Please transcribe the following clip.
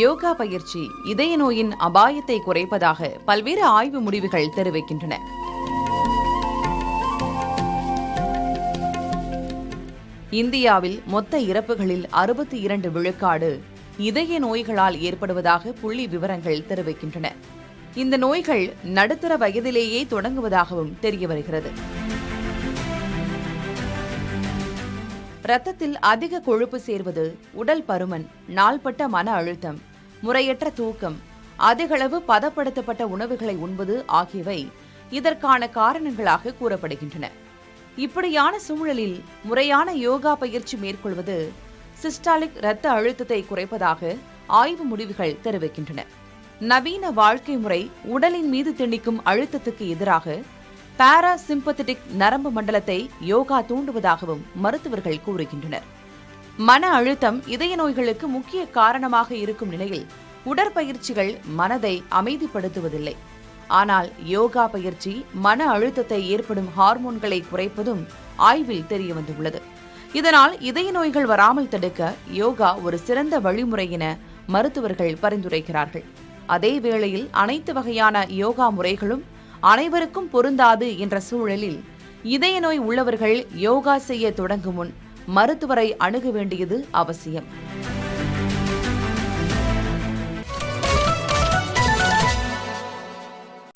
யோகா பயிற்சி இதய நோயின் அபாயத்தை குறைப்பதாக பல்வேறு ஆய்வு முடிவுகள் தெரிவிக்கின்றன. இந்தியாவில் மொத்த இறப்புகளில் 62 விழுக்காடு இதய நோய்களால் ஏற்படுவதாக புள்ளி விவரங்கள் தெரிவிக்கின்றன. இந்த நோய்கள் நடுத்தர வயதிலேயே தொடங்குவதாகவும் தெரியவருகிறது. இரத்தத்தில் அதிக கொழுப்பு சேர்வது, உடல் பருமன், நாள்பட்ட மன அழுத்தம், முறையற்ற தூக்கம், அதிகளவு பதப்படுத்தப்பட்ட உணவுகளை உண்பது ஆகியவை இதற்கான காரணங்களாக கூறப்படுகின்றன. இப்படியான சூழலில் முறையான யோகா பயிற்சி மேற்கொள்வது சிஸ்டாலிக் இரத்த அழுத்தத்தை குறைப்பதாக ஆய்வு முடிவுகள் தெரிவிக்கின்றன. நவீன வாழ்க்கை முறை உடலின் மீது திணிக்கும் அழுத்தத்துக்கு எதிராக பாராசிம்பத்தட்டிக் நரம்பு மண்டலத்தை யோகா தூண்டுவதாகவும் மருத்துவர்கள் கூறுகின்றனர். மன அழுத்தம் இதய நோய்களுக்கு முக்கிய காரணமாக இருக்கும் நிலையில் உடற்பயிற்சிகள் மனதை அமைதிப்படுத்துவதில்லை. ஆனால் யோகா பயிற்சி மன அழுத்தத்தை ஏற்படும் ஹார்மோன்களை குறைப்பதும் ஆய்வில் தெரியவந்துள்ளது. இதனால் இதய நோய்கள் வராமல் தடுக்க யோகா ஒரு சிறந்த வழிமுறை என மருத்துவர்கள் பரிந்துரைக்கிறார்கள். அதே வேளையில் அனைத்து வகையான யோகா முறைகளும் அனைவருக்கும் பொருந்தாது என்ற சூழலில் இதய நோய் உள்ளவர்கள் யோகா செய்ய தொடங்கும் முன் மருத்துவரை அணுக வேண்டியது அவசியம்.